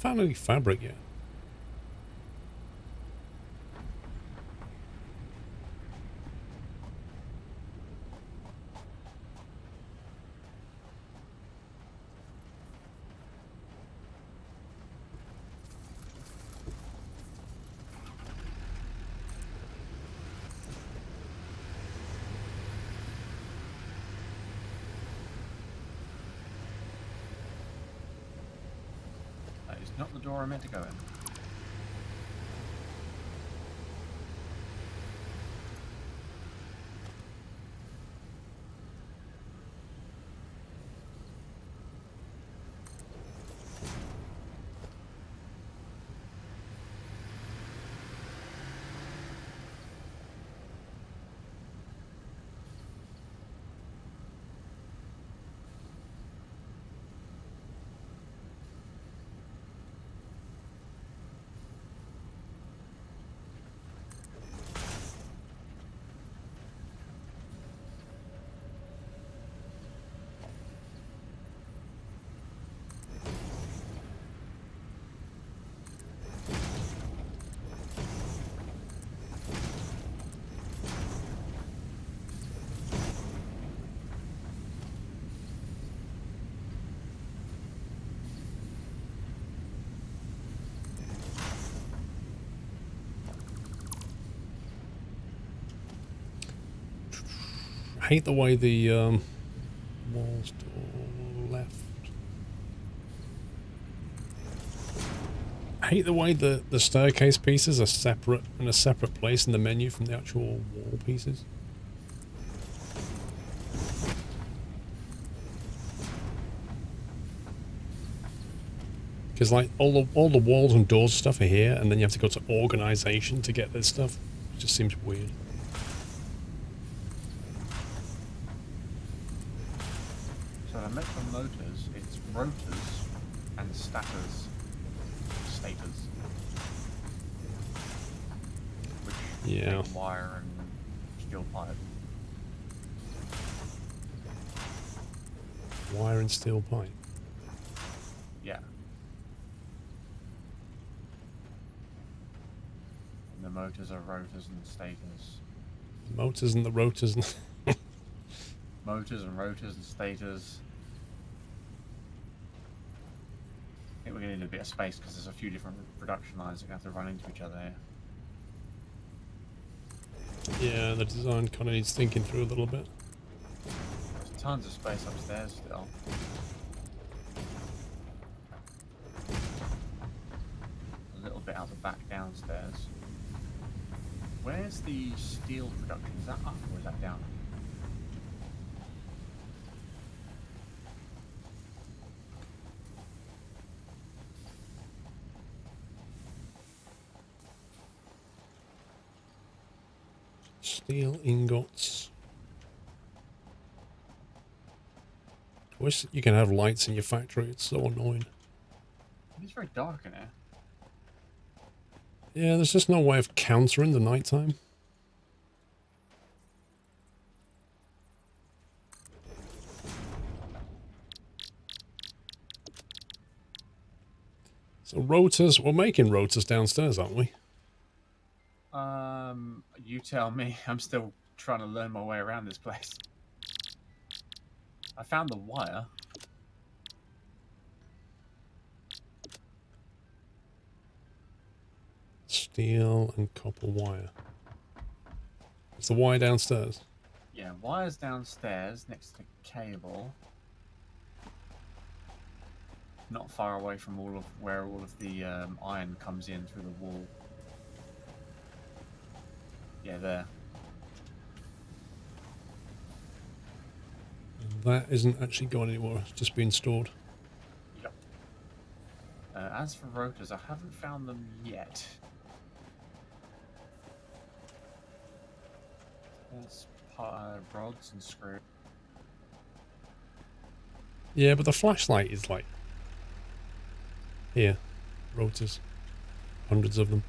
found any fabric yet. That is not the door I meant to go in. I hate the way the walls to left. I hate the way the staircase pieces are separate in a separate place in the menu from the actual wall pieces. Because like all the walls and doors stuff are here, and then you have to go to organization to get this stuff. It just seems weird. So I met from motors, it's rotors and stators. Which Yeah. make wire and steel pipe. Wire and steel pipe. Yeah. And the motors are rotors and stators. The motors and the rotors. And Motors and rotors and stators. I think we're going to need a bit of space because there's a few different production lines that are going to have to run into each other here. yeah, the design kind of needs thinking through a little bit. There's tons of space upstairs still. A little bit out the back downstairs. Where's the steel production? Is that up or is that down? Steel ingots. I wish you can have lights in your factory. It's so annoying. It's very dark in here. Yeah, there's just no way of countering the nighttime. So rotors, we're making rotors downstairs, aren't we? You tell me. I'm still trying to learn my way around this place. I found the wire. Steel and copper wire. Is the wire downstairs? Yeah, wire's downstairs next to cable. Not far away from all of where all of the iron comes in through the wall. Yeah, there. And that isn't actually going anywhere. It's just being stored. Yep. As for rotors, I haven't found them yet. There's rods and screws. Yeah, but the flashlight is like... Here. Rotors. Hundreds of them.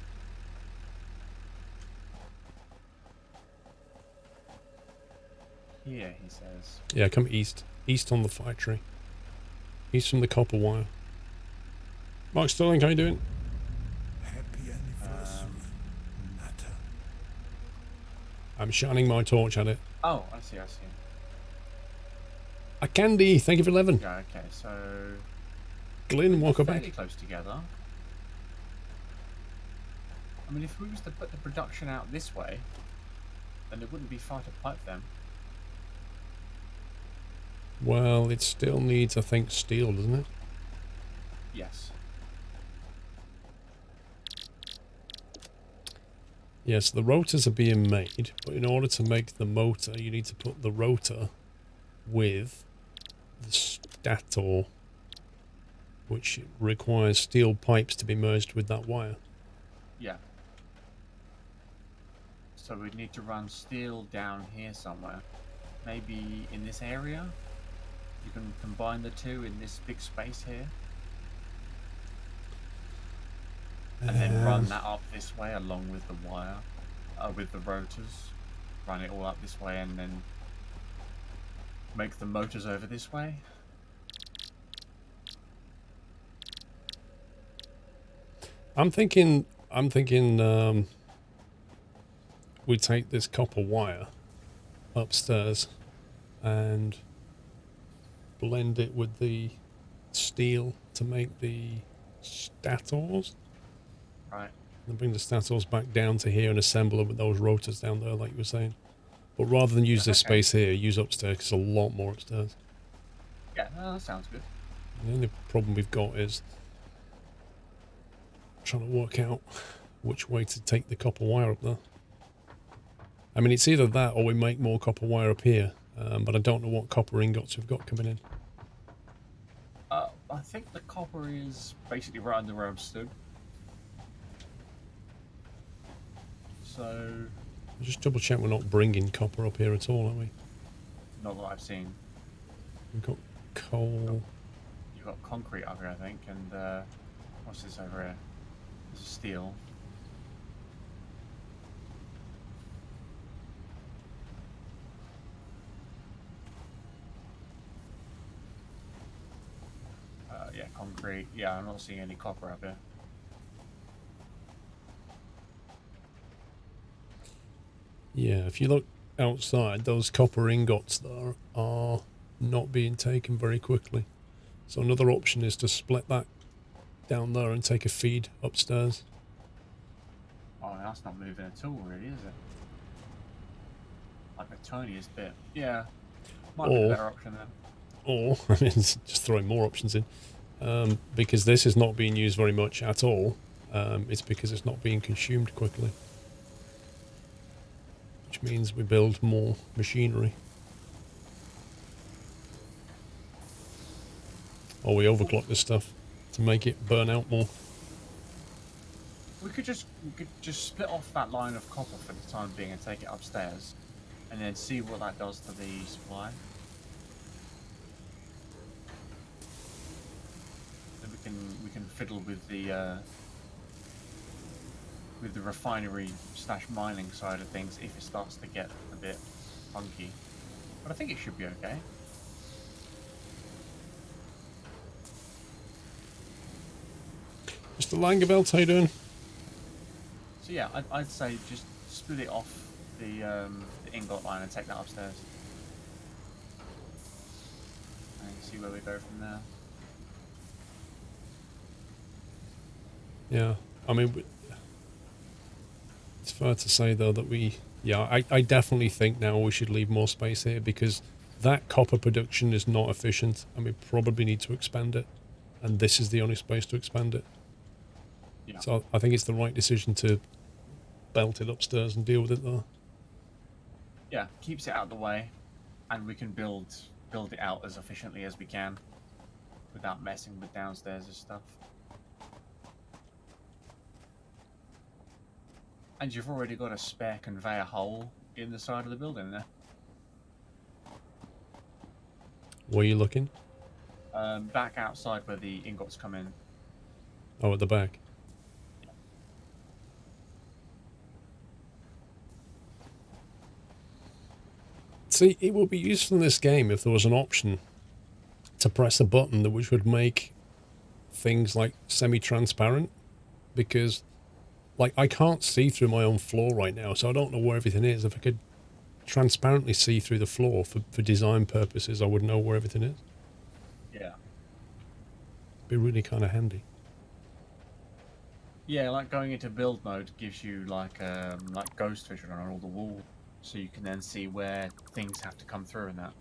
Here, he says. Yeah, come east. East on the factory. East from the copper wire. Mark Sterling, how you doing? Happy anniversary, Natter. I'm shining my torch at it. Oh, I see, I see. A Candy, thank you for 11. Yeah, okay, so Glyn, we're welcome fairly back. close together. I mean, if we was to put the production out this way, then it wouldn't be far to pipe them. Well, it still needs, I think, steel, doesn't it? Yes. Yes, the rotors are being made, but in order to make the motor, you need to put the rotor with the stator, which requires steel pipes to be merged with that wire. Yeah. So we'd need to run steel down here somewhere. Maybe in this area? You can combine the two in this big space here. And then run that up this way along with the wire, with the rotors. Run it all up this way and then make the motors over this way. I'm thinking we take this copper wire upstairs and blend it with the steel to make the stators. Right. And bring the stators back down to here and assemble them with those rotors down there, like you were saying. But rather than use this space here, use upstairs, 'cause there's a lot more upstairs. Yeah, no, that sounds good. The only problem we've got is trying to work out which way to take the copper wire up there. I mean, it's either that or we make more copper wire up here, but I don't know what copper ingots we've got coming in. I think the copper is basically right under where I'm stood. So... Just double check we're not bringing copper up here at all, are we? Not that I've seen. We've got coal. You've got concrete up here, I think, and what's this over here? This is steel. Yeah, concrete. Yeah, I'm not seeing any copper up here. Yeah, if you look outside, those copper ingots there are not being taken very quickly. So another option is to split that down there and take a feed upstairs. Oh, that's not moving at all, really, is it? Like the tiniest bit. Yeah. Might be a better option then. Or, I mean, just throwing more options in. Because this is not being used very much at all. It's because it's not being consumed quickly. Which means we build more machinery. Or we overclock this stuff to make it burn out more. We could just split off that line of copper for the time being and take it upstairs, and then see what that does to the supply. Then we can fiddle with the refinery / mining side of things if it starts to get a bit funky. But I think it should be okay. Mr. Langeveld, how you doing? So yeah, I'd say just split it off the ingot line and take that upstairs. And see where we go from there. Yeah, I mean, it's fair to say though that I definitely think now we should leave more space here because that copper production is not efficient and we probably need to expand it. And this is the only space to expand it. Yeah. So I think it's the right decision to belt it upstairs and deal with it there. Yeah, keeps it out of the way, and we can build it out as efficiently as we can without messing with downstairs and stuff. And you've already got a spare conveyor hole in the side of the building there. Where are you looking? Back outside where the ingots come in. Oh, at the back. See, it would be useful in this game if there was an option to press a button which would make things like semi-transparent, because like I can't see through my own floor right now, so I don't know where everything is. If I could transparently see through the floor for design purposes, I would know where everything is. Yeah. It'd be really kind of handy. Yeah, like going into build mode gives you like ghost vision on all the walls, so you can then see where things have to come through and that.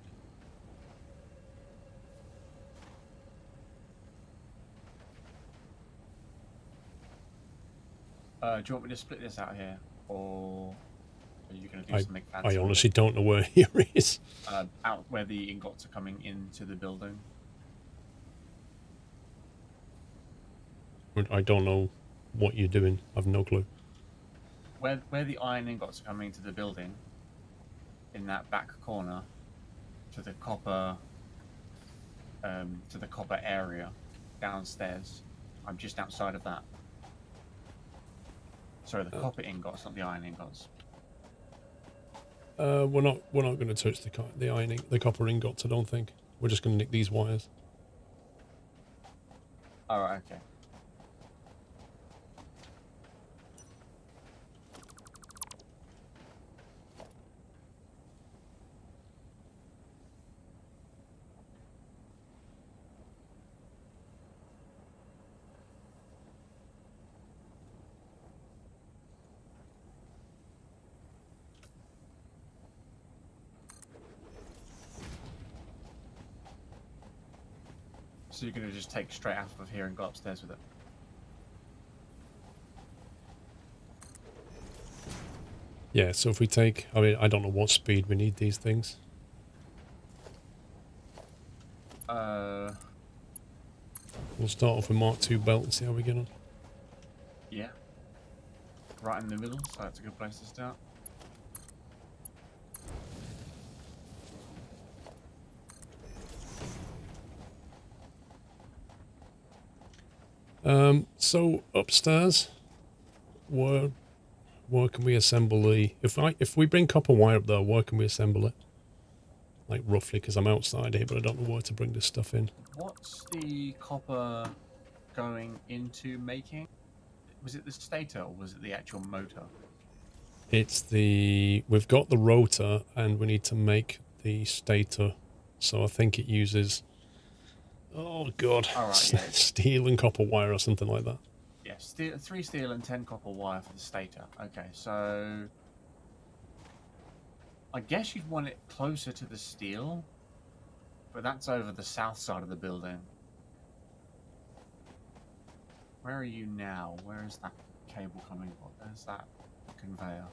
Do you want me to split this out here, or are you going to do something fancy? I honestly don't know where here is. Out where the ingots are coming into the building. I don't know what you're doing. I've no clue. Where the iron ingots are coming into the building, in that back corner, to the copper area downstairs. I'm just outside of that. Sorry, the copper ingots, not the iron ingots. We're not going to touch the copper ingots. I don't think. We're just going to nick these wires. All right, okay. So you're going to just take straight out of here and go upstairs with it? Yeah, so if we take... I mean, I don't know what speed we need these things. We'll start off with Mark II belt and see how we get on. Yeah. Right in the middle, so that's a good place to start. So upstairs, where can we assemble the... If we bring copper wire up there, where can we assemble it? Like roughly, because I'm outside here, but I don't know where to bring this stuff in. What's the copper going into making? Was it the stator or was it the actual motor? It's the... We've got the rotor and we need to make the stator. So I think it uses... Oh god. All right, yeah. Steel and copper wire or something like that. Yeah, 3 steel and 10 copper wire for the stator. Okay, so I guess you'd want it closer to the steel, but that's over the south side of the building. Where are you now? Where is that cable coming from? There's that conveyor.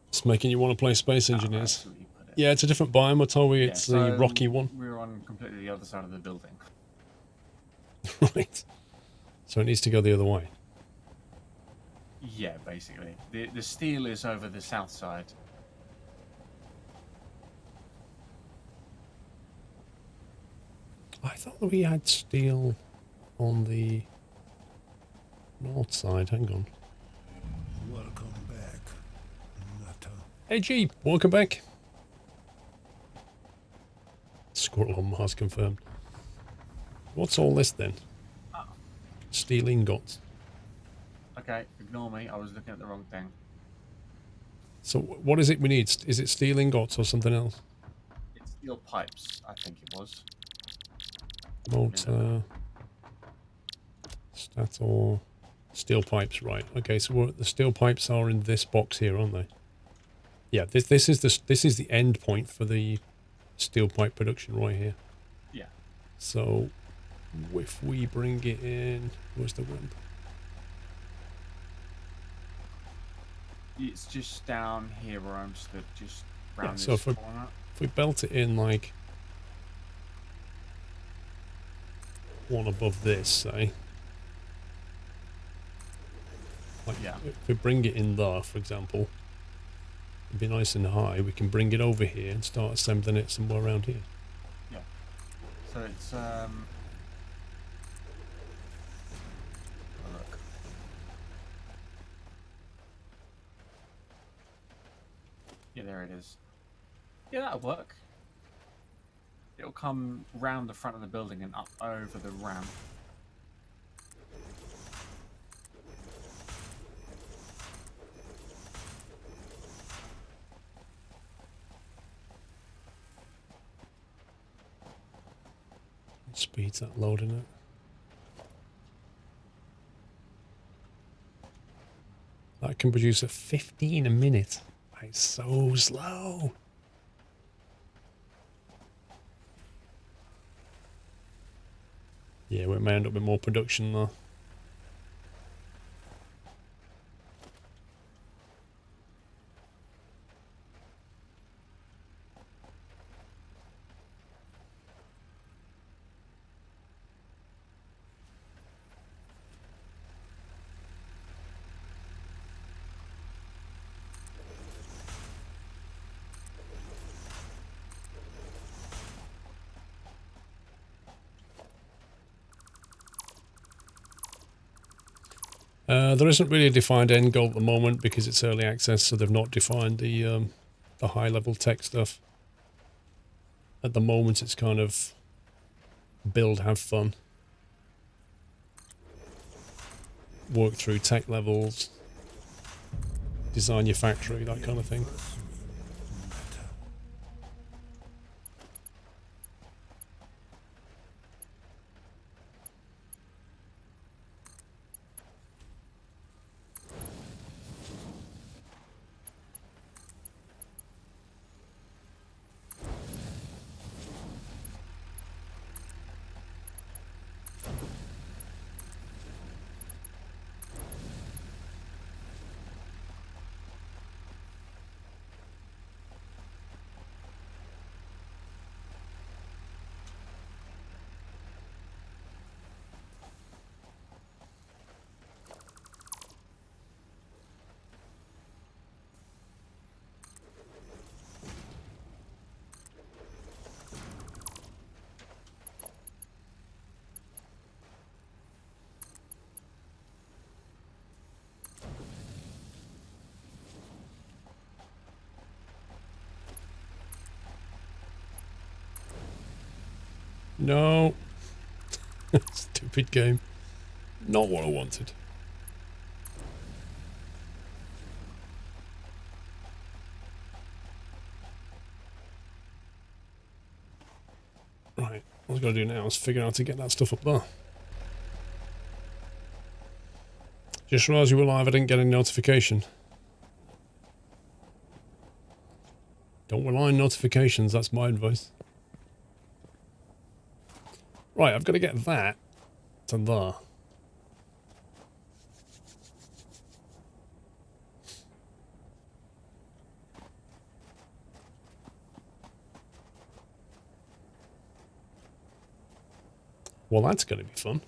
It's making you want to play Space Engineers. Yeah, it's a different biome, I told you. It's the rocky one. We're on completely the other side of the building. Right. So it needs to go the other way. Yeah, basically. The steel is over the south side. I thought that we had steel on the north side. Hang on. Welcome back, Nutter. Hey, Jeep. Welcome back. Squirrel on Mars confirmed. What's all this then? Oh. Steel ingots. Okay, ignore me. I was looking at the wrong thing. So what is it we need? Is it steel ingots or something else? It's steel pipes, I think it was. Motor. Stator. Steel pipes, right. Okay, so the steel pipes are in this box here, aren't they? Yeah, this is the end point for the steel pipe production right here. Yeah. So if we bring it in, where's the wind? It's just down here where I'm stood, just round so this if corner. If we belt it in like one above this, say. Like, yeah. If we bring it in there, for example, it'd be nice and high. We can bring it over here and start assembling it somewhere around here. Yeah. So it's look. Yeah, there it is. Yeah, that'll work. It'll come round the front of the building and up over the ramp. Speeds that loading it. That can produce at 15 a minute. That is so slow. Yeah, we may end up with more production though. There isn't really a defined end goal at the moment because it's early access, so they've not defined the high-level tech stuff. At the moment, it's kind of build, have fun, work through tech levels, design your factory, that kind of thing. No. Stupid game. Not what I wanted. Right, what I've got to do now is figure out how to get that stuff up there. Just realised you were live, I didn't get any notification. Don't rely on notifications, that's my advice. Right, I've got to get that to there. Well, that's going to be fun.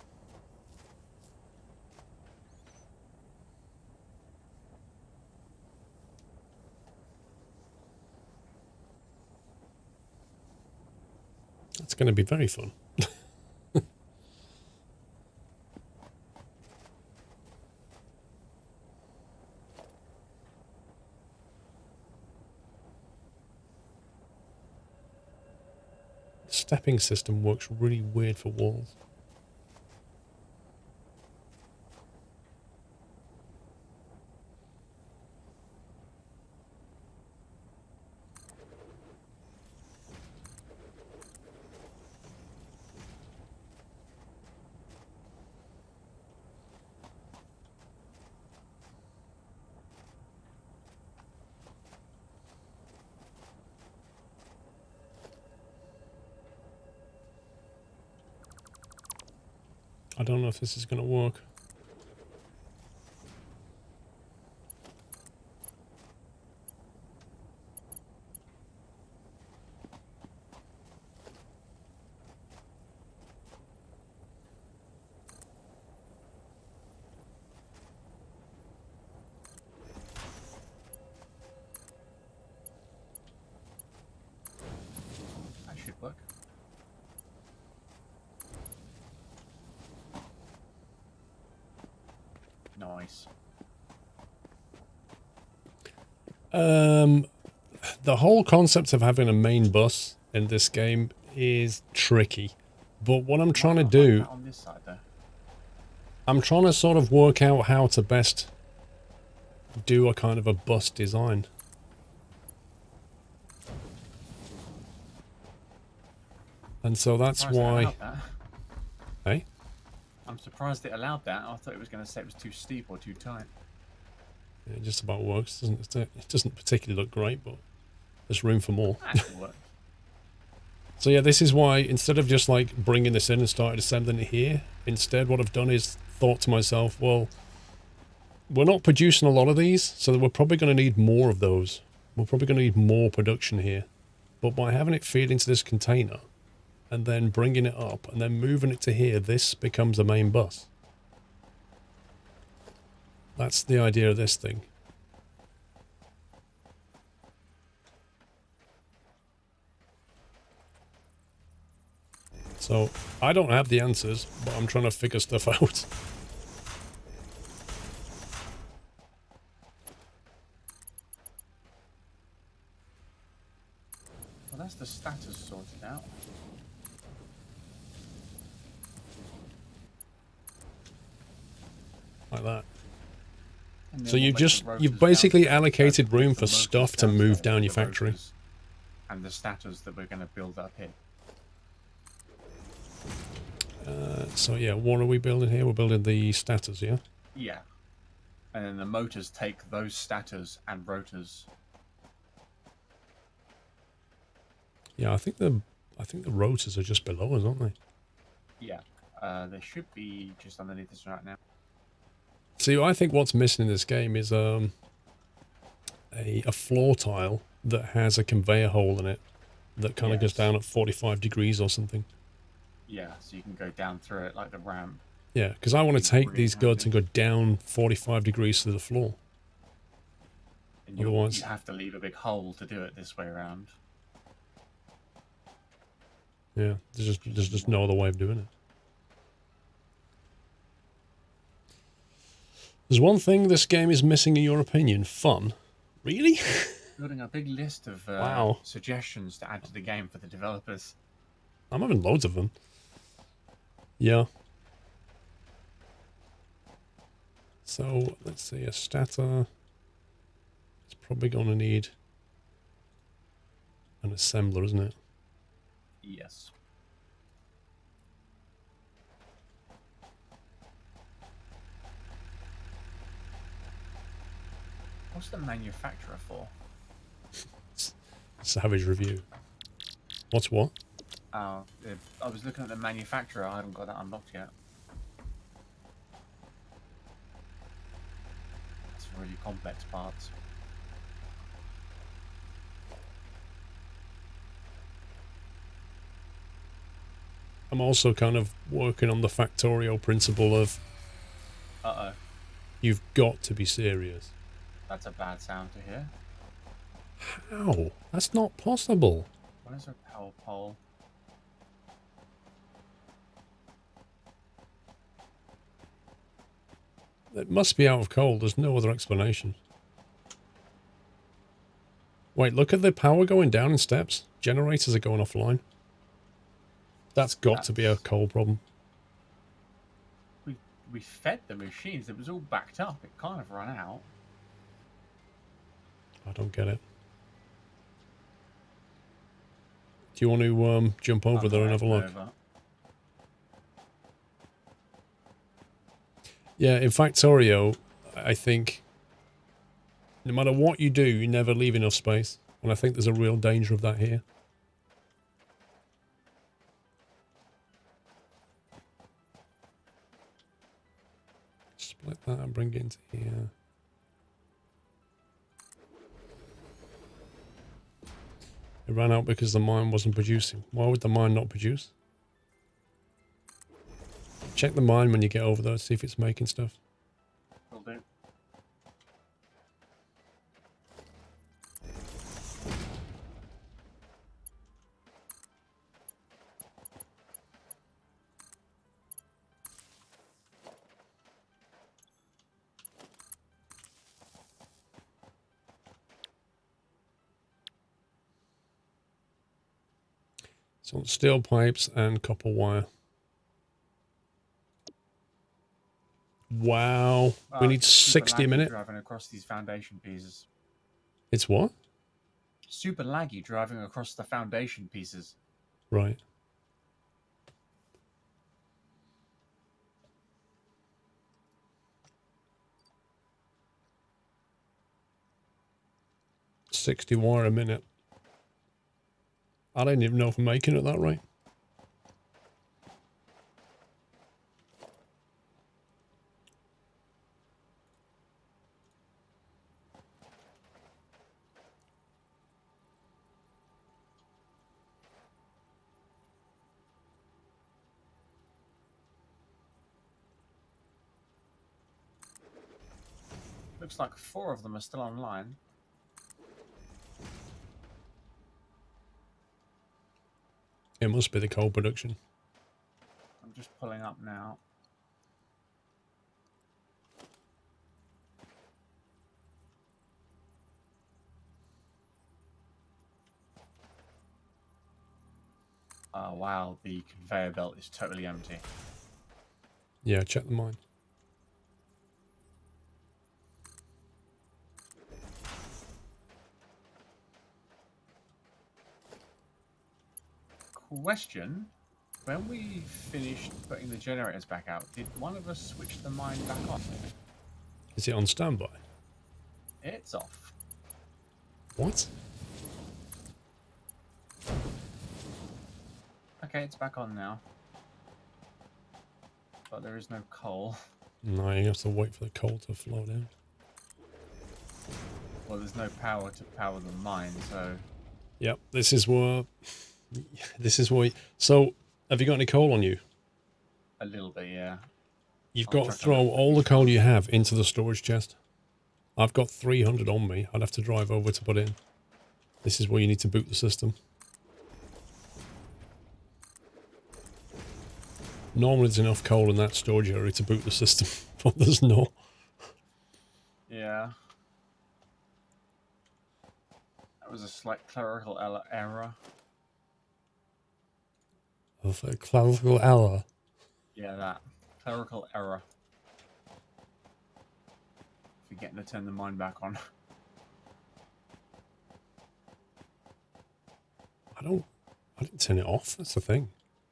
That's going to be very fun. Stepping system works really weird for walls. I don't know if this is going to work. That should work. Nice. The whole concept of having a main bus in this game is tricky. But what I'm trying to Might not like do, that on this side though. I'm trying to sort of work out how to best do a kind of a bus design. And so that's Surprised it why... allowed that. Hey? I'm surprised it allowed that. I thought it was going to say it was too steep or too tight. It just about works, doesn't it? It doesn't particularly look great, but there's room for more. Actually works. So yeah, this is why instead of just like bringing this in and started assembling it here, instead what I've done is thought to myself, well, we're not producing a lot of these, so we're probably going to need more of those. We're probably going to need more production here. But by having it feed into this container and then bringing it up and then moving it to here, this becomes the main bus. That's the idea of this thing. So, I don't have the answers, but I'm trying to figure stuff out. Well, that's the status sorted out. Like that. And then So we'll you've make just, the rotors you've basically downstairs, allocated make room the for motors stuff to move downstairs down with your the factory. rotors and the status that we're going to build up here. So yeah, what are we building here? We're building the stators, yeah? Yeah. And then the motors take those stators and rotors. Yeah, I think the rotors are just below us, aren't they? Yeah. They should be just underneath us right now. See, I think what's missing in this game is a floor tile that has a conveyor hole in it that kind of goes down at 45 degrees or something. Yeah, so you can go down through it like the ramp. Yeah, because I want to take Really these goods and handy. go down 45 degrees to the floor. And Otherwise- you have to leave a big hole to do it this way around. Yeah, there's just no other way of doing it. There's one thing this game is missing in your opinion. Fun. Really? Building a big list of Wow. suggestions to add to the game for the developers. I'm having loads of them. Yeah. So, let's see, a stator. It's probably going to need an assembler, isn't it? Yes. What's the manufacturer for? Savage review. What's what? I was looking at the manufacturer. I haven't got that unlocked yet. It's really complex parts. I'm also kind of working on the Factorio principle of Uh-oh. you've got to be serious. That's a bad sound to hear. How? That's not possible. What is a power pole? It must be out of coal. There's no other explanation. Wait, look at the power going down in steps. Generators are going offline. That's got to be a coal problem. We fed the machines. It was all backed up. It kind of ran out. I don't get it. Do you want to jump over there and have a look? Over. Yeah, in Factorio, I think no matter what you do, you never leave enough space. And I think there's a real danger of that here. Split that and bring it into here. It ran out because the mine wasn't producing. Why would the mine not produce? Check the mine when you get over there, see if it's making stuff. Will do. So steel pipes and copper wire. Wow. We need It's super 60 a laggy minute. driving across these foundation pieces. It's what? Super laggy driving across the foundation pieces. Right. $60 wire a minute. I don't even know if I'm making it that right. Looks like 4 of them are still online. It must be the coal production. I'm just pulling up now. Oh wow, the conveyor belt is totally empty. Yeah, check the mine. Question, when we finished putting the generators back out, did one of us switch the mine back on? Is it on standby? It's off. What? Okay, it's back on now. But there is no coal. No, you have to wait for the coal to flow down. Well, there's no power to power the mine, so... Yep, this is what... So, have you got any coal on you? A little bit, yeah. You've I'll got to chuck throw another all the 50 coal down. you have into the storage chest. I've got 300 on me. I'd have to drive over to put in. This is where you need to boot the system. Normally there's enough coal in that storage area to boot the system, but there's not. Yeah. That was a slight clerical error. Of a clerical error. Yeah, that. Clerical error. Forgetting to turn the mine back on. I didn't turn it off, that's the thing.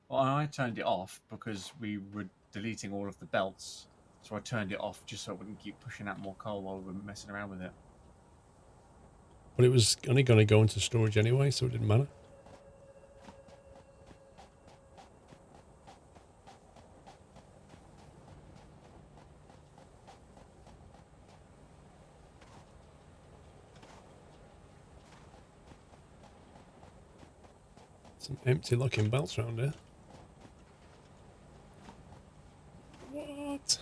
Well, I turned it off because we were deleting all of the belts. So I turned it off just so it wouldn't keep pushing out more coal while we were messing around with it. But it was only going to go into storage anyway, so it didn't matter. Some empty looking belts around here. What?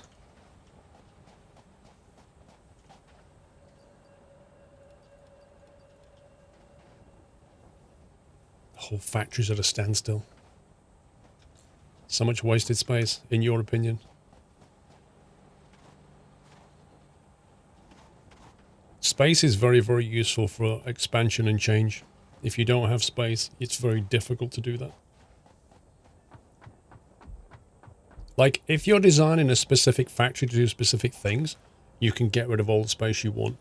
The whole factory's at a standstill. So much wasted space, in your opinion. Space is very, very useful for expansion and change. If you don't have space, it's very difficult to do that. Like, if you're designing a specific factory to do specific things, you can get rid of all the space you want.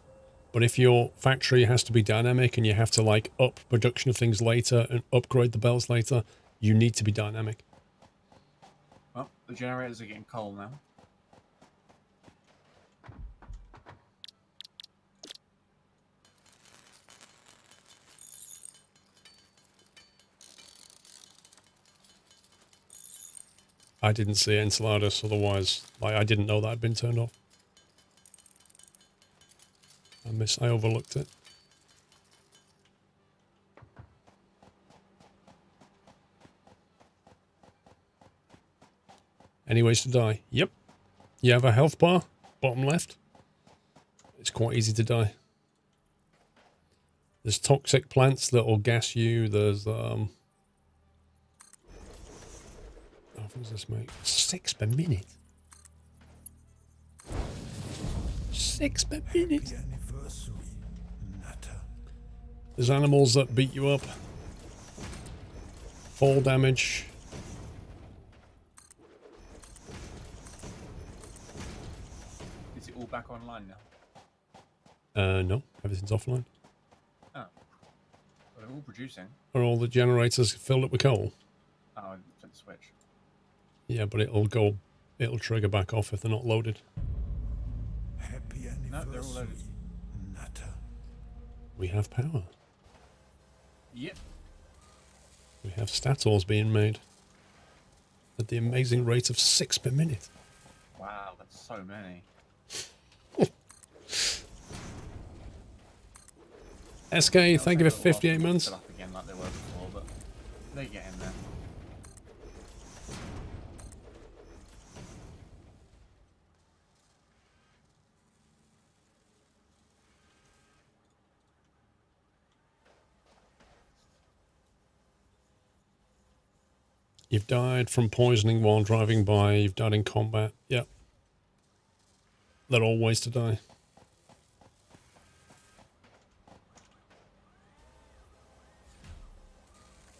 But if your factory has to be dynamic and you have to, like, up production of things later and upgrade the belts later, you need to be dynamic. Well, the generators are getting coal now. I didn't see Enceladus, otherwise, like, I didn't know that had been turned off. I overlooked it. Any ways to die? Yep. You have a health bar, bottom left. It's quite easy to die. There's toxic plants that will gas you. There's oh, what does this make? 6 per minute. 6 per minute. Happy anniversary, Nutter. There's animals that beat you up. fall damage. Is it all back online now? No, everything's offline. Oh. Well, they're all producing. Are all the generators filled up with coal? Oh, I flipped the switch. Yeah, but it'll trigger back off if they're not loaded. Happy No, they're all loaded. anniversary, Nutter. We have power. Yep. We have stators being made at the amazing rate of 6 per minute. Wow, that's so many. SK, They'll thank you take for a little while 58 them to months. fill up again like they were before, but they get in there. You've died from poisoning while driving by. You've died in combat. Yep. They're all ways to die.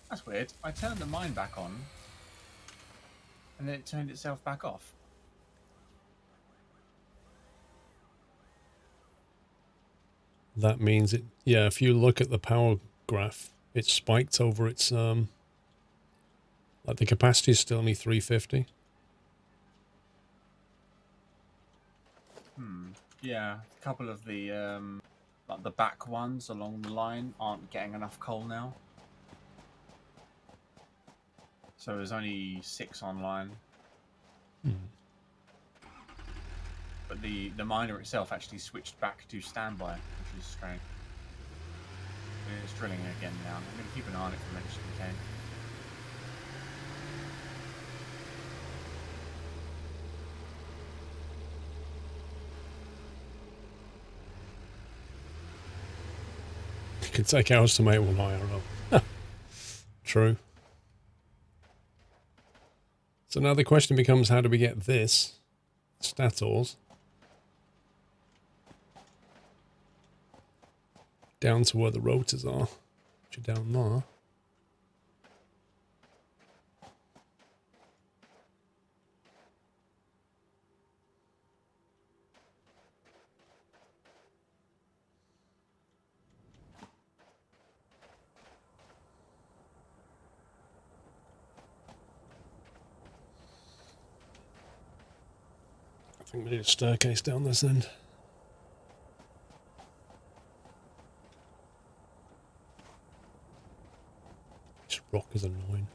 That's weird. I turned the mine back on, and then it turned itself back off. That means it, yeah, if you look at the power graph, it's spiked over its, like the capacity is still only 350. Yeah, a couple of the like the back ones along the line aren't getting enough coal now. So there's only 6 online. But the miner itself actually switched back to standby, which is strange. It's drilling again now. I'm going to keep an eye on it for next weekend. It could take hours to make one IRL. True. So now the question becomes, how do we get this stators down to where the rotors are, which are down there. I think we need a staircase down this end. This rock is annoying.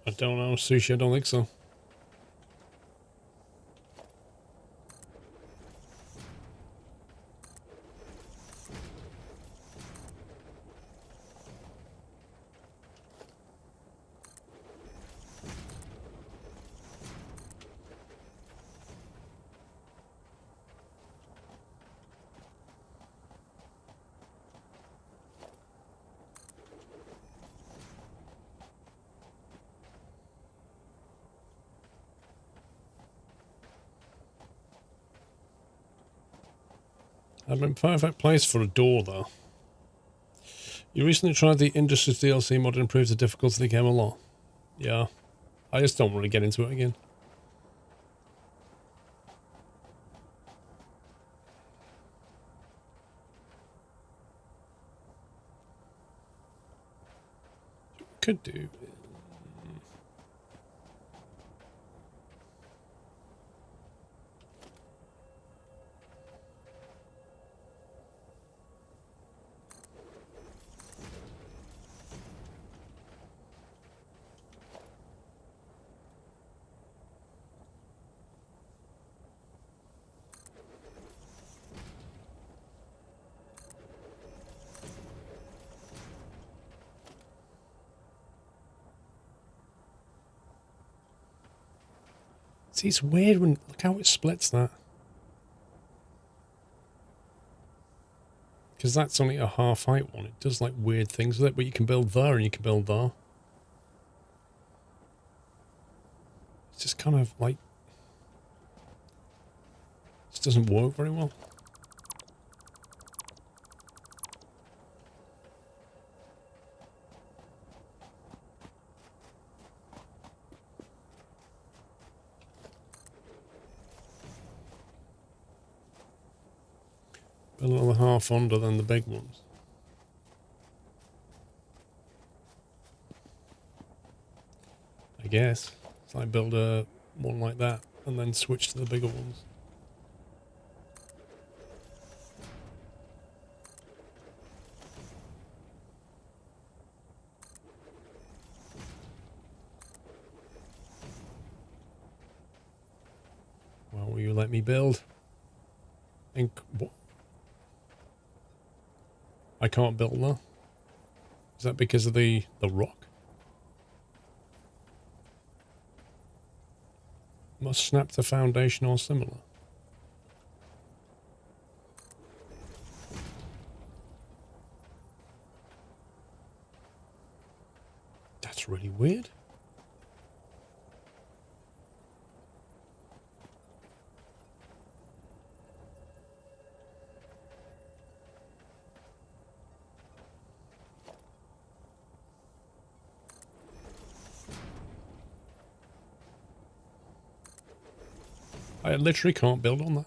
I don't know, Sushi, I don't think so. I'm in perfect place for a door, though. You recently tried the Industries DLC mod and improved the difficulty of the game a lot. Yeah. I just don't want to get into it again. Could do. See, it's weird when... Look how it splits that. Because that's only a half height one. It does like weird things with it, but you can build there and you can build there. It's just kind of like... It doesn't work very well. A little half under than the big ones. I guess. So I build a one like that and then switch to the bigger ones. Well, will you let me build? What? I can't build now. Is that because of the rock? Must snap the foundation or similar. That's really weird. I literally can't build on that.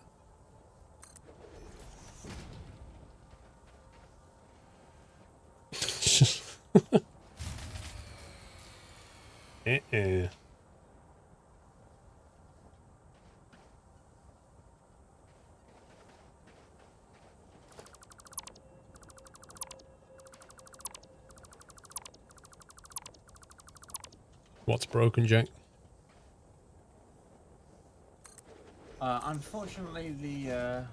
What's broken, Jack? Unfortunately, the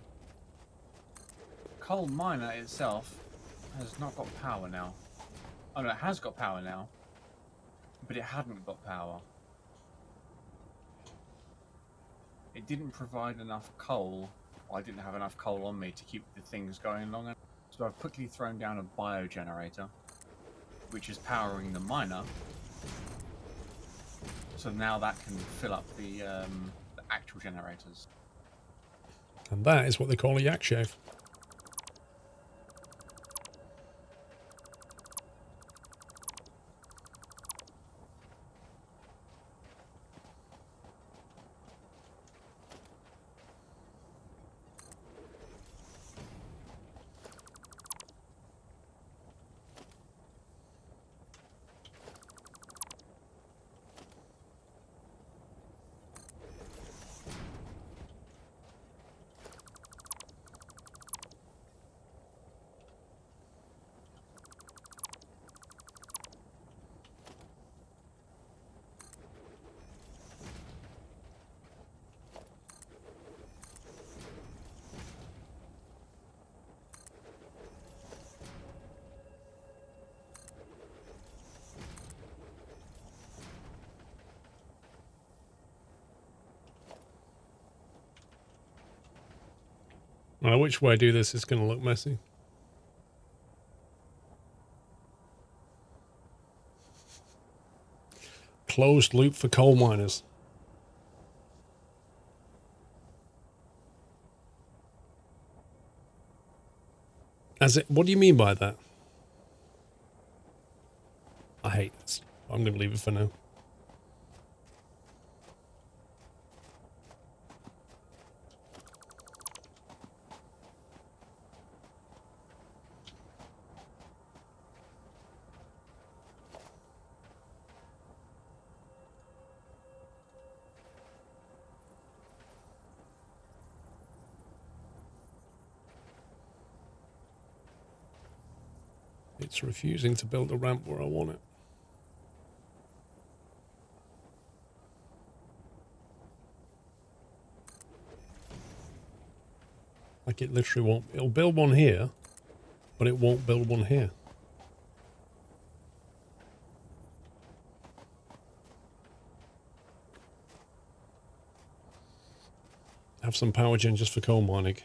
coal miner itself has not got power now. Oh no, it has got power now, but it hadn't got power. It didn't provide enough coal. Well, I didn't have enough coal on me to keep the things going long enough. So I've quickly thrown down a biogenerator, which is powering the miner. So now that can fill up the actual generators. And that is what they call a yak shave. Now, which way I do this is going to look messy. Closed loop for coal miners. As it, what do you mean by that? I hate this. I'm going to leave it for now. It's refusing to build a ramp where I want it. Like it literally won't. It'll build one here, but it won't build one here. have some power gen just for coal mining.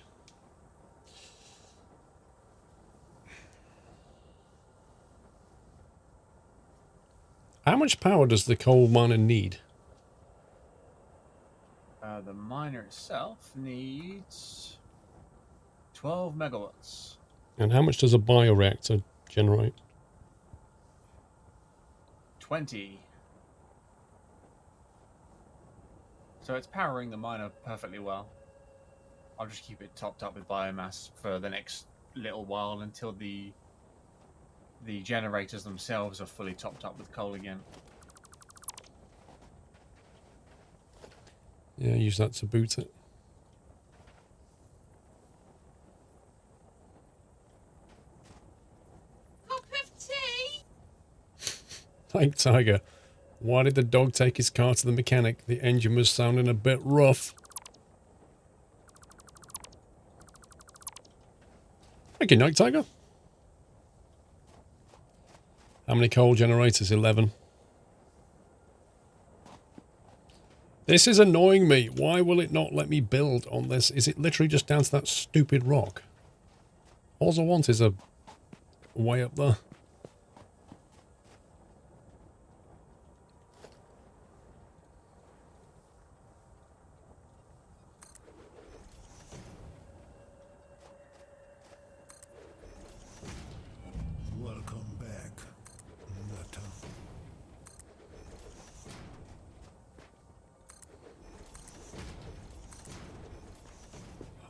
How much power does the coal miner need? The miner itself needs 12 megawatts. And how much does a bioreactor generate? 20. So it's powering the miner perfectly well. I'll just keep it topped up with biomass for the next little while until the generators themselves are fully topped up with coal again. Yeah, use that to boot it. Cup of tea? Like Tiger, why did the dog take his car to the mechanic? The engine was sounding a bit rough. Thank you, Night Tiger. How many coal generators? 11. This is annoying me. Why will it not let me build on this? Is it literally just down to that stupid rock? All I want is a way up there. Welcome back, Nutter.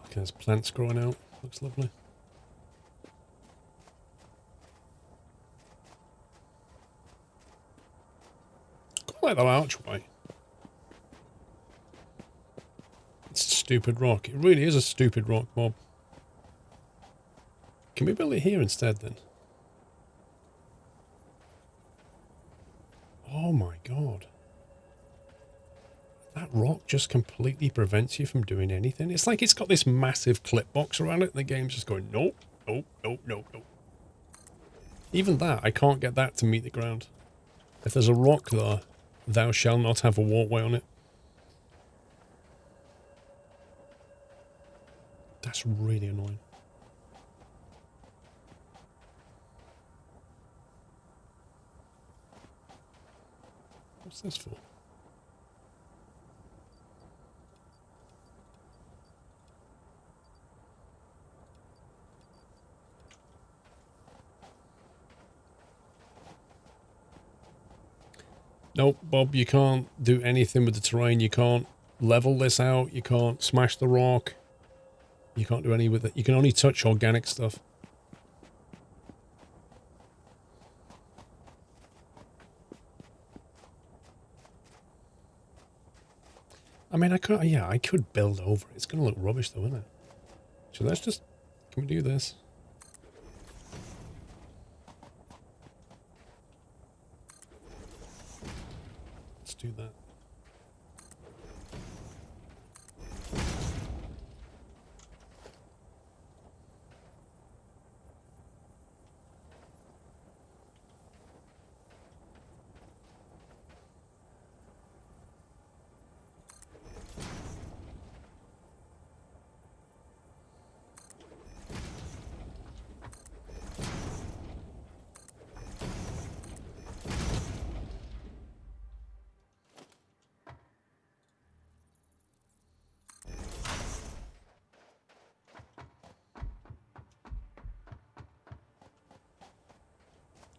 Okay, there's plants growing out. Looks lovely. Quite like that archway. It's a stupid rock. It really is a stupid rock, Bob. Can we build it here instead then? Oh my god. That rock just completely prevents you from doing anything. It's like it's got this massive clip box around it and the game's just going, nope, nope, nope, nope, nope. Even that, I can't get that to meet the ground. If there's a rock there, thou shalt not have a walkway on it. That's really annoying. What's this for? Nope, Bob, you can't do anything with the terrain. You can't level this out. You can't smash the rock. You can't do any with it. You can only touch organic stuff. I mean, I could build over it. It's going to look rubbish though, isn't it? So let's just, can we do this? Let's do that.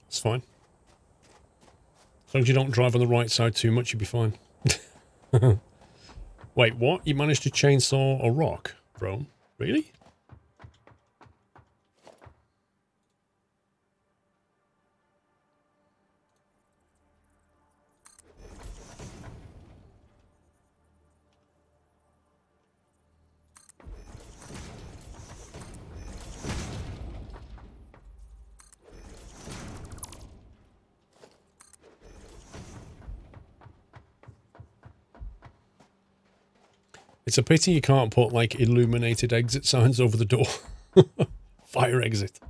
It's fine. As long as you don't drive on the right side too much, you'll be fine. Wait, what? You managed to chainsaw a rock, bro? Really? It's a pity you can't put, like, illuminated exit signs over the door. Fire exit.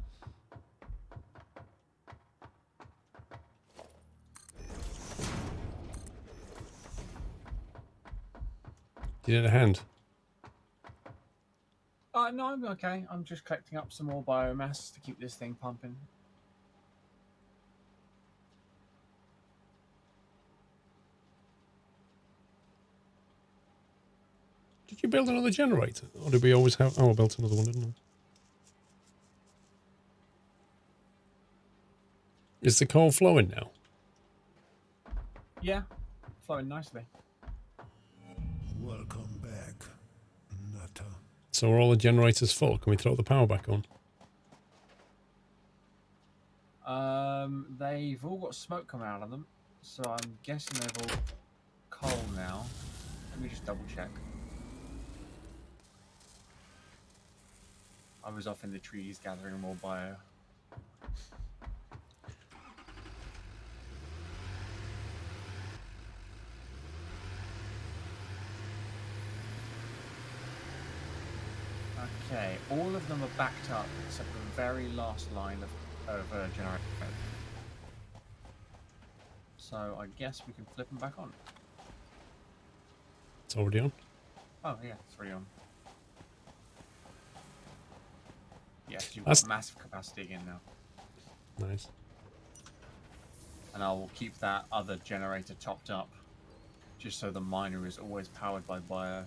Do you need a hand? No, I'm okay. I'm just collecting up some more biomass to keep this thing pumping. Did you build another generator? Or did we always have... Oh, I built another one, didn't I? Is the coal flowing now? Yeah, flowing nicely. Welcome back, Nutter. So are all the generators full? Can we throw the power back on? They've all got smoke coming out of them, so I'm guessing they've all coal now. Let me just double check. I was off in the trees gathering more bio. Okay, all of them are backed up except for the very last line of generator. So I guess we can flip them back on. It's already on. Oh yeah, it's already on. Yes, you've That's- got massive capacity again now. Nice. And I will keep that other generator topped up, just so the miner is always powered by bio.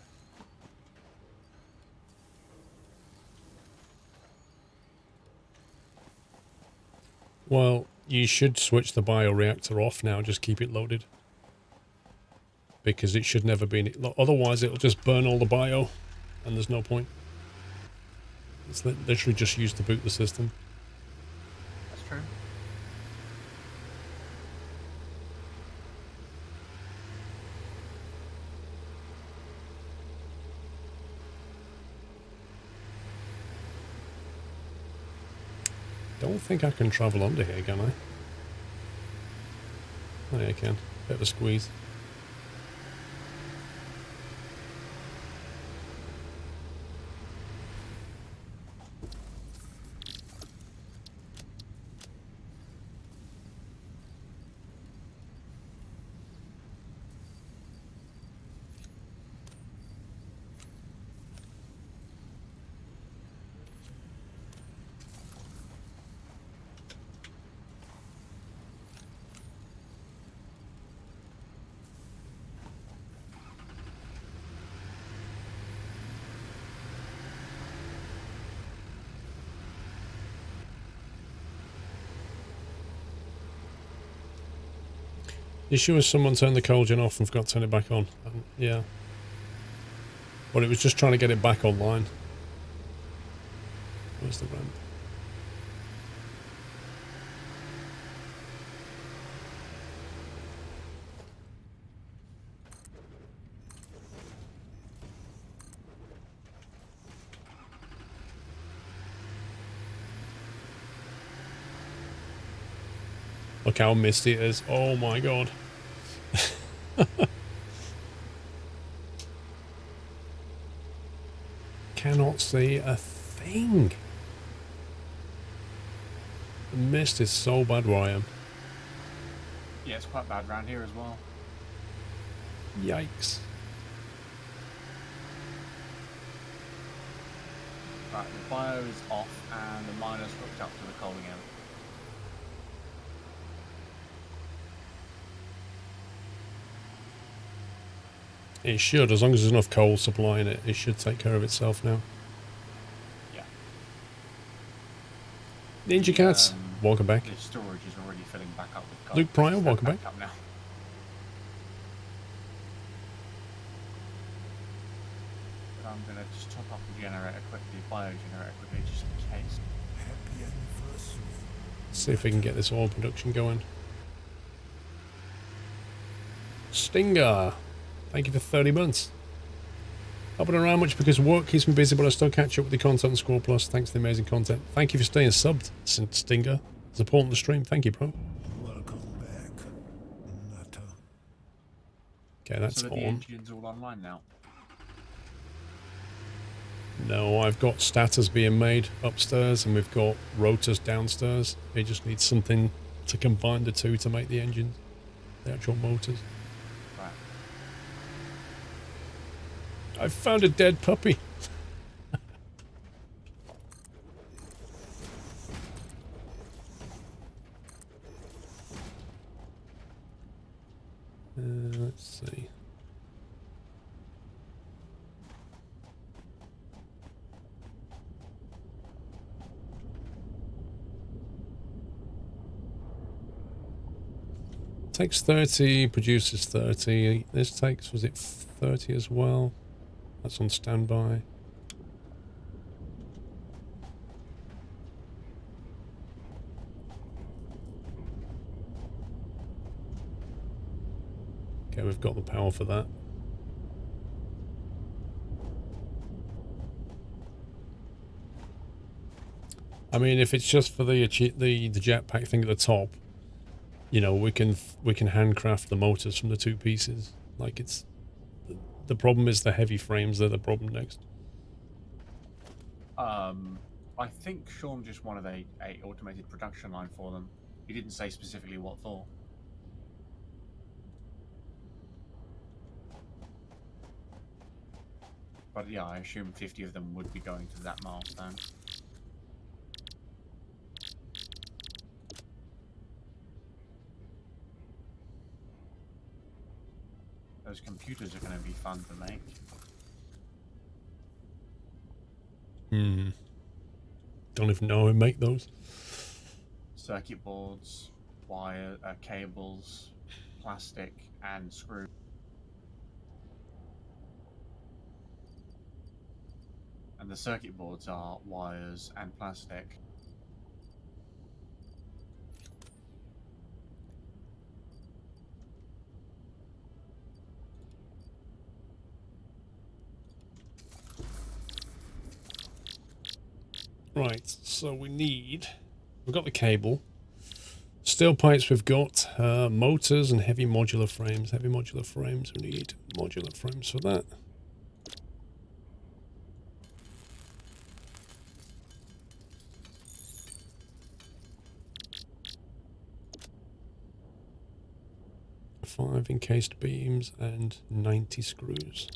Well, you should switch the bioreactor off now. Just keep it loaded. Because it should never be... Otherwise, it'll just burn all the bio. And there's no point. It's literally just used to boot the system. That's true. Don't think I can travel under here, can I? Oh, yeah, I can. Bit of a squeeze. You sure someone turned the coal gen off and forgot to turn it back on? Yeah. But it was just trying to get it back online. Where's the ramp? Look how misty it is. Oh my god. Cannot see a thing. The mist is so bad where I am. Yeah, it's quite bad around here as well. Yikes. Right, the bio is off and the miner's hooked up to the coal again. It should, as long as there's enough coal supplying it, it should take care of itself now. Yeah. Ninja Cats, welcome back. The storage is already filling back up with coal. Luke Pryor, It's welcome back back. up now. But I'm going to just top up the generator quickly, bio generator quickly, just in case. Happy anniversary. See if we can get this oil production going. Stinger, thank you for 30 months. Hopping around much because work keeps me busy, but I still catch up with the content on SquirrelPlus. Thanks for the amazing content. Thank you for staying subbed, Stinger. Supporting the stream. Thank you, bro. Welcome back, Nutter. Okay, that's So the on. engine's all online now. No, I've got stators being made upstairs and we've got rotors downstairs. It just needs something to combine the two to make the engines, the actual motors. Right. I found a dead puppy. Let's see. Takes 30, produces 30. This takes, was it 30 as well? That's on standby. Okay, we've got the power for that. I mean, if it's just for the jetpack thing at the top, you know, we can handcraft the motors from the two pieces. Like, it's the problem is the heavy frames. They're the problem next. I think Sean just wanted a automated production line for them. He didn't say specifically what for. But yeah, I assume 50 of them would be going to that milestone. Those computers are going to be fun to make. Don't even know how to make those. Circuit boards, wire, cables, plastic, and screw. And the circuit boards are wires and plastic. Right, so we've got the cable. Steel pipes we've got, motors and heavy modular frames. Heavy modular frames, we need modular frames for that. Five encased beams and 90 screws.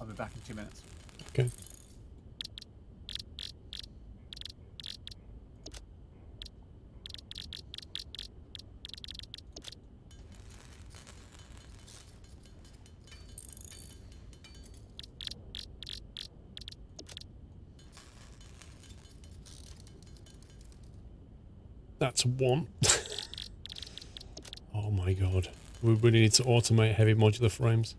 I'll be back in 2 minutes. Okay. That's one. Oh my god. We really need to automate heavy modular frames.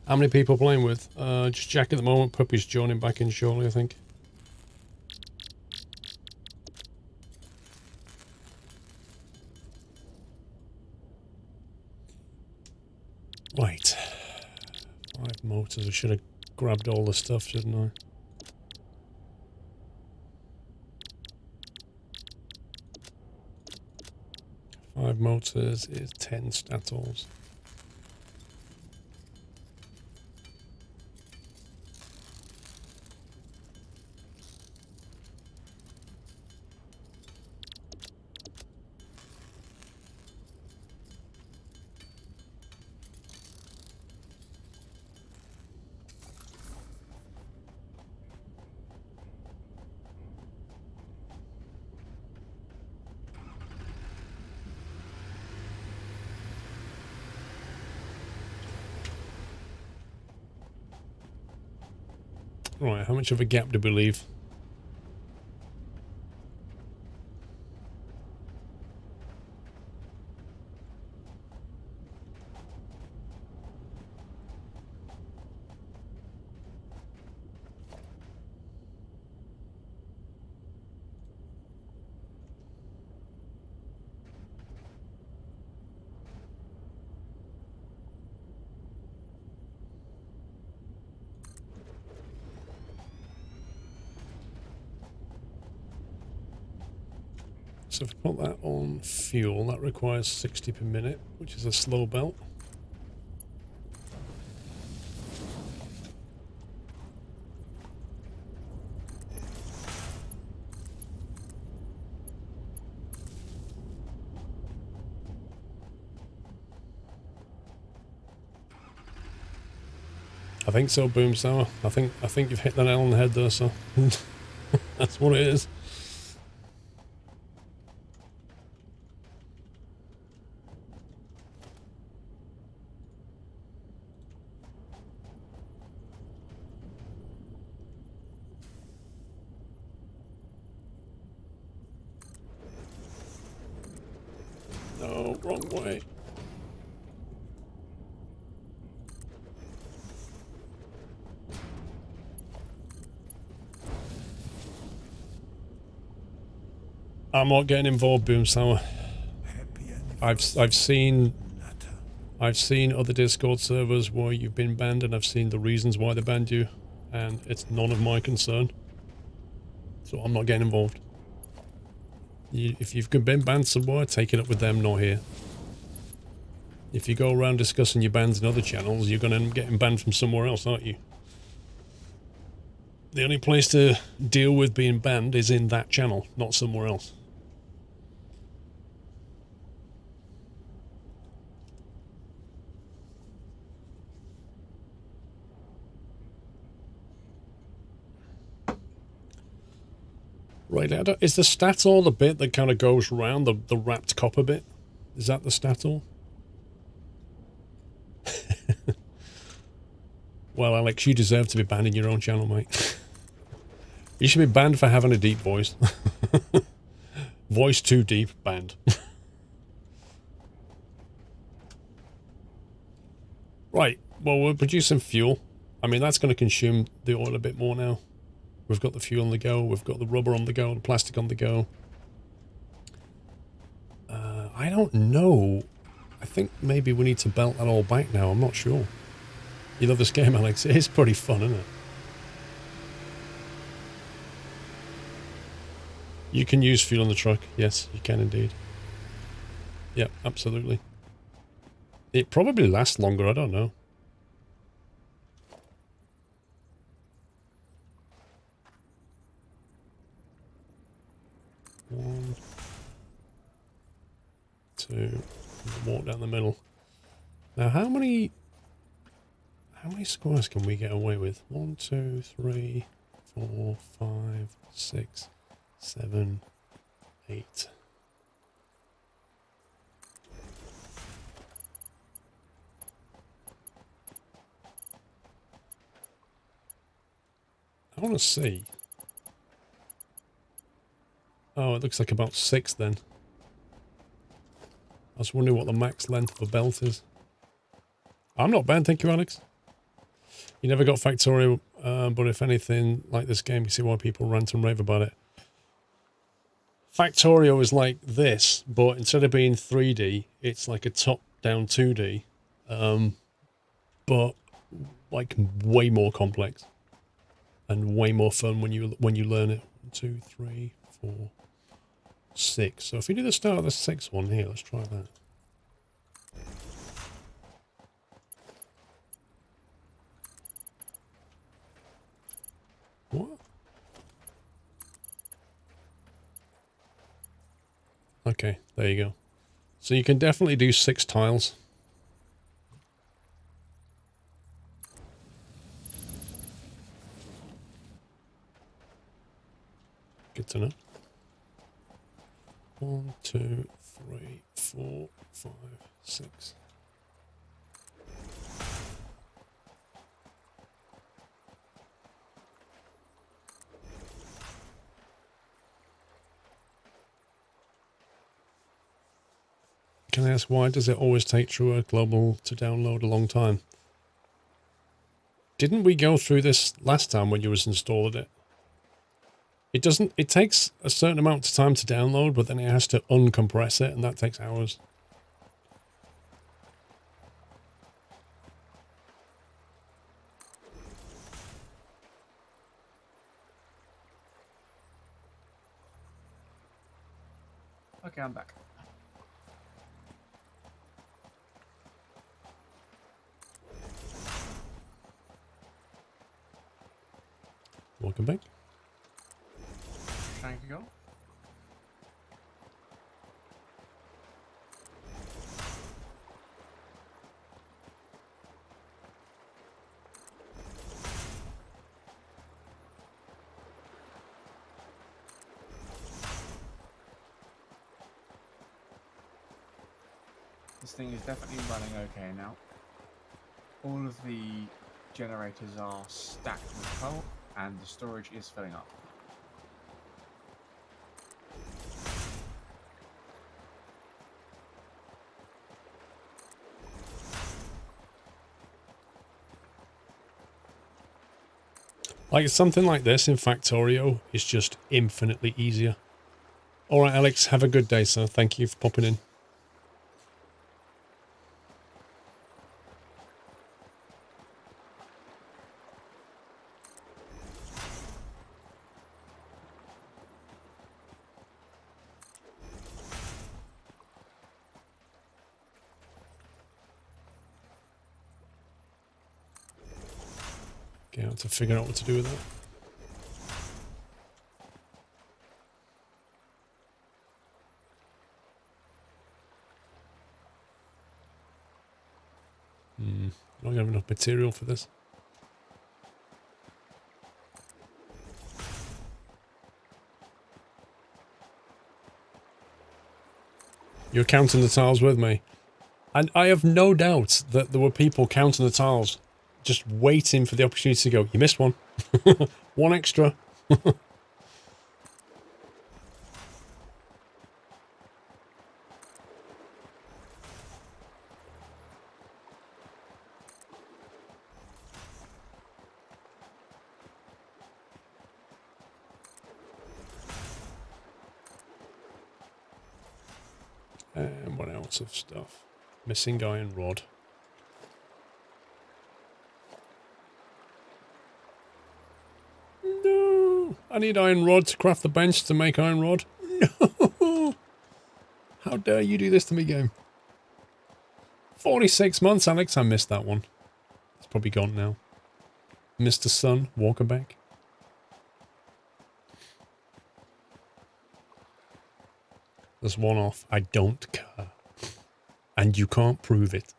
How many people playing with? Just Jack at the moment. Puppy's joining back in shortly, I think. Right. 5 motors. I should have grabbed all the stuff, shouldn't I? Five motors is 10 stators. Right, how much of a gap do we leave? so if we put that on fuel, that requires 60 per minute, which is a slow belt. I think so, Boom Sour. I think you've hit the nail on the head there, so that's what it is. No, wrong way. I'm not getting involved, Boom Sour. I've seen other Discord servers where you've been banned, and I've seen the reasons why they banned you, and it's none of my concern. So I'm not getting involved. If you've been banned somewhere, take it up with them, not here. If you go around discussing your bans in other channels, you're going to end up getting banned from somewhere else, aren't you? The only place to deal with being banned is in that channel, not somewhere else. Right, is the stat all the bit that kind of goes around, the wrapped copper bit? Is that the stat all? Well, Alex, you deserve to be banned in your own channel, mate. You should be banned for having a deep voice. Voice too deep, banned. Right, well, we're producing fuel. I mean, that's going to consume the oil a bit more now. We've got the fuel on the go, we've got the rubber on the go, the plastic on the go. I don't know. I think maybe we need to belt that all back now, I'm not sure. You love this game, Alex? It is pretty fun, isn't it? You can use fuel on the truck. Yes, you can indeed. Yeah, absolutely. It probably lasts longer, I don't know. One, two, walk down the middle. Now, how many squares can we get away with? 1, 2, 3, 4, 5, 6, 7, 8. I want to see. Oh, it looks like about 6 then. I was wondering what the max length of a belt is. I'm not banned, thank you, Alex. You never got Factorio, but if anything like this game, you see why people rant and rave about it. Factorio is like this, but instead of being 3D, it's like a top-down 2D, but like way more complex and way more fun when you learn it. 1, 2, 3, 4, 6. So if we do the start of the 6th one here, let's try that. What? Okay, there you go. So you can definitely do 6 tiles. Good to know. 1, 2, 3, 4, 5, 6. Can I ask, why does it always take True Earth Global to download a long time? Didn't we go through this last time when you was installed it? It takes a certain amount of time to download, but then it has to uncompress it, and that takes hours. Okay, I'm back. Welcome back. Thank you. This thing is definitely running okay now. All of the generators are stacked with coal, and the storage is filling up. Like something like this in Factorio is just infinitely easier. All right, Alex, have a good day, sir. Thank you for popping in. Okay, I have to figure out what to do with that. I don't have enough material for this. You're counting the tiles with me. And I have no doubt that there were people counting the tiles, just waiting for the opportunity to go, you missed one. One extra. And what else of stuff? Missing iron rod. No! I need iron rod to craft the bench to make iron rod. No! How dare you do this to me, game? 46 months, Alex. I missed that one. It's probably gone now. Mr. Sun, Walkerback. There's one off. I don't care. And you can't prove it.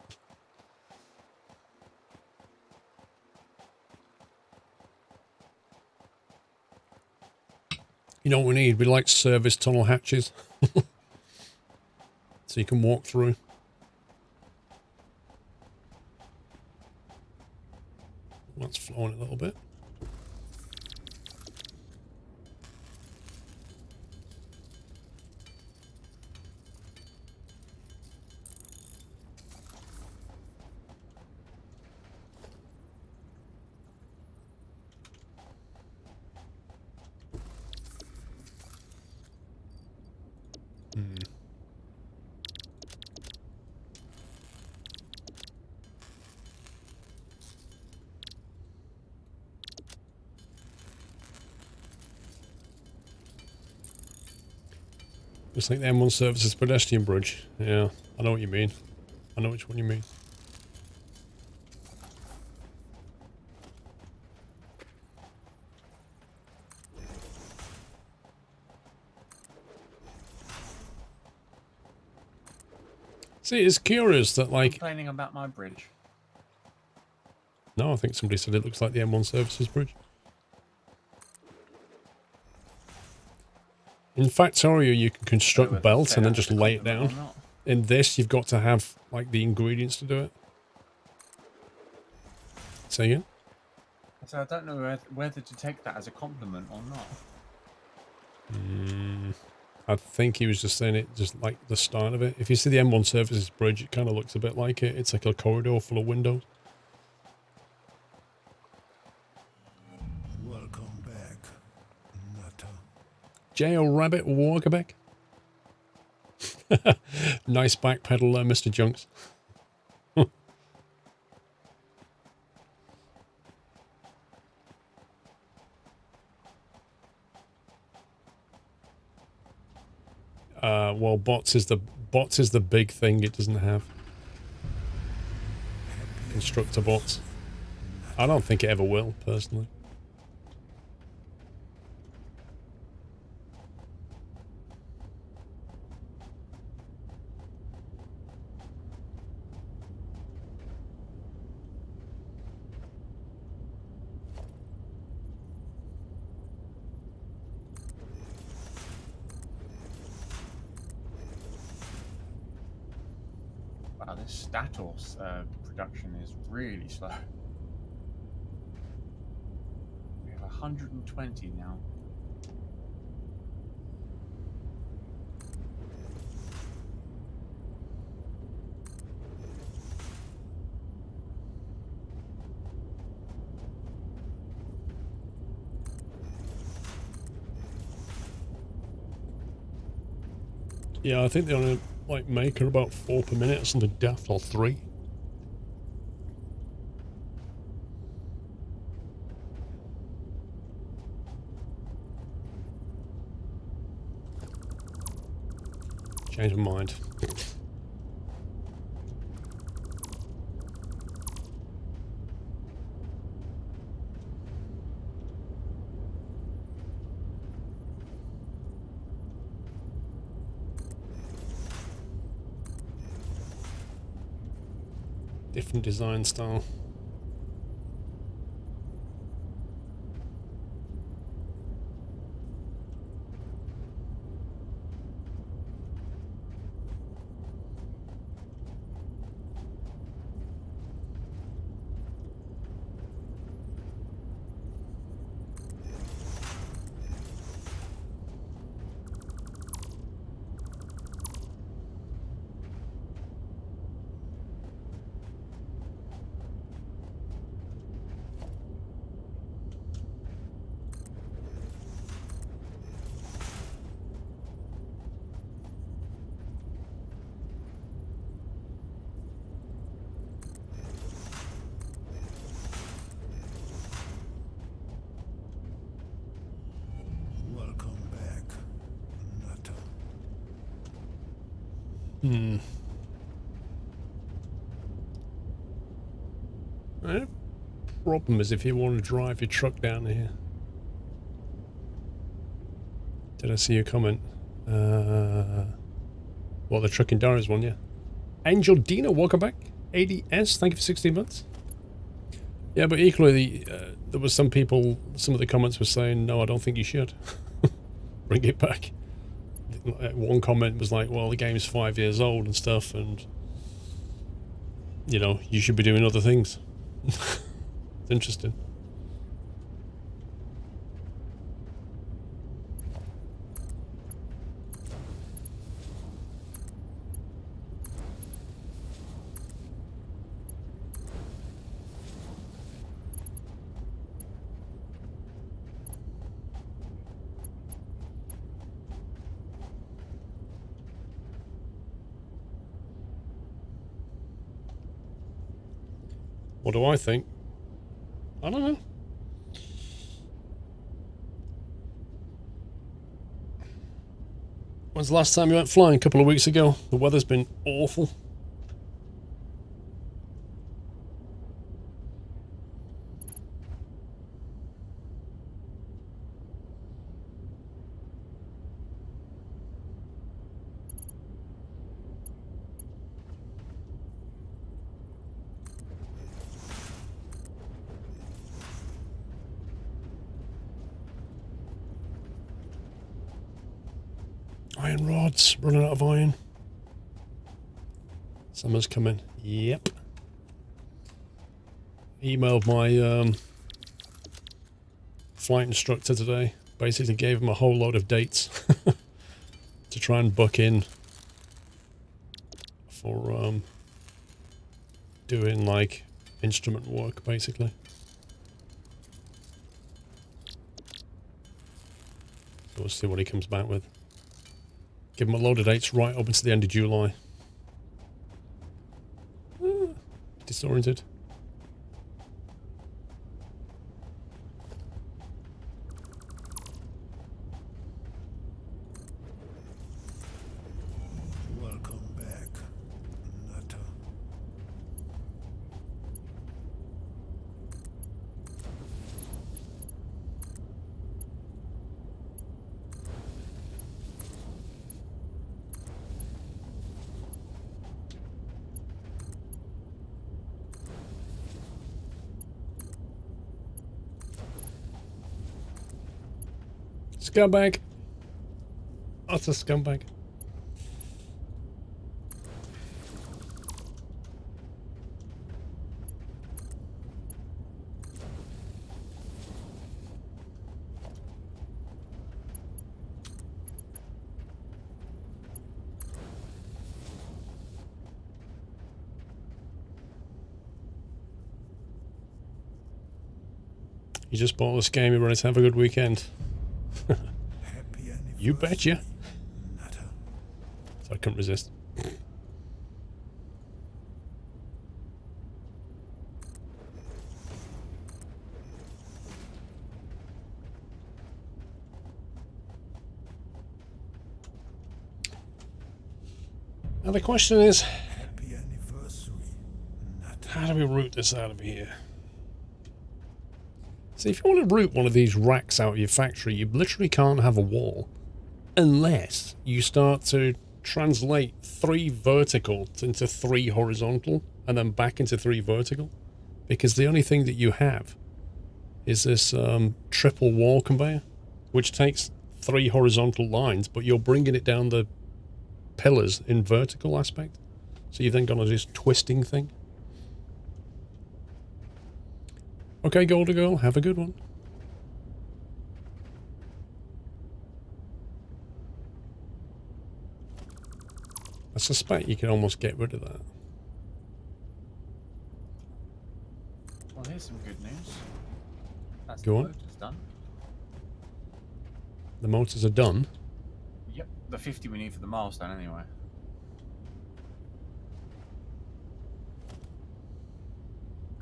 You know what we need? We like service tunnel hatches. So you can walk through. That's flowing a little bit. Just like the M1 services pedestrian bridge. Yeah, I know what you mean. I know which one you mean. See, it's curious that, like... Complaining about my bridge. No, I think somebody said it looks like the M1 services bridge. In Factorio, you can construct belts and then just lay it down. In this, you've got to have, like, the ingredients to do it. Say again? So I don't know whether to take that as a compliment or not. I think he was just saying it just like the start of it. If you see the M1 services bridge, it kind of looks a bit like it. It's like a corridor full of windows. Welcome back, Nutter. J.O. Rabbit Walkerback. Nice back pedal there, Mr. Junks. Well, bots is the big thing it doesn't have. Constructor bots. I don't think it ever will, personally. Wow, this Statos production is really slow. We have 120 now. Yeah, I think they only like make her about 4 per minute or something daft, or 3. Change my mind. Different design style. Welcome back, Nutter. The problem is if you want to drive your truck down here. Did I see your comment? Well, the truck in Dara's one, yeah. Angel Dina, welcome back. ADS, thank you for 16 months. Yeah, but equally, there was some people, some of the comments were saying, no, I don't think you should. Bring it back. One comment was like, well, the game's 5 years old and stuff, and, you know, you should be doing other things. It's interesting. What do I think? I don't know. When's the last time you went flying? A couple of weeks ago. The weather's been awful. Iron rods, running out of iron. Summer's coming. Yep. Emailed my flight instructor today. Basically gave him a whole load of dates to try and book in for doing like instrument work, basically. So we'll see what he comes back with. Give him a load of dates right up until the end of July. Disoriented. Scumbag. Utter scumbag. You just bought this game, you're ready to have a good weekend. Happy You betcha. anniversary, Nutter. So I couldn't resist. Now the question is, Happy anniversary, Nutter. how do we route this out of here? See, if you want to route one of these racks out of your factory, you literally can't have a wall unless you start to translate 3 vertical into 3 horizontal and then back into 3 vertical, because the only thing that you have is this triple wall conveyor, which takes 3 horizontal lines, but you're bringing it down the pillars in vertical aspect, so you've then got this twisting thing. Okay, Golden Girl, have a good one. I suspect you can almost get rid of that. Well, here's some good news. That's Go the on. motors done. The motors are done. Yep, the 50 we need for the milestone anyway.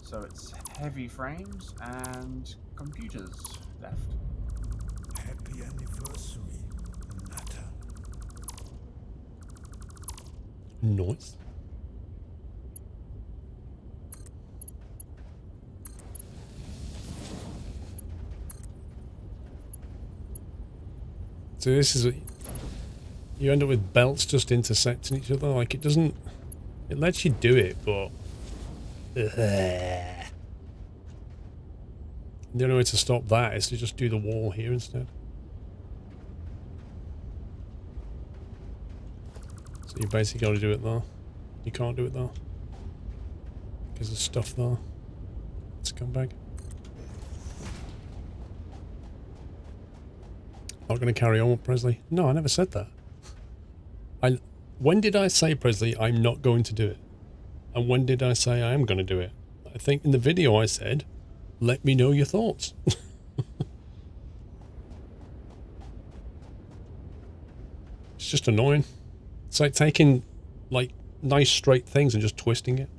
So it's heavy frames and computers left. Happy anniversary, Nutter. Nice. So this is you end up with belts just intersecting each other. Like, it doesn't, it lets you do it, but the only way to stop that is to just do the wall here instead. So you basically got to do it there. You can't do it there because there's stuff there. Let's come back. Not going to carry on with Presley. No, I never said that. When did I say, Presley, I'm not going to do it? And when did I say I am going to do it? I think in the video I said, let me know your thoughts. It's just annoying. It's like taking like nice straight things and just twisting it.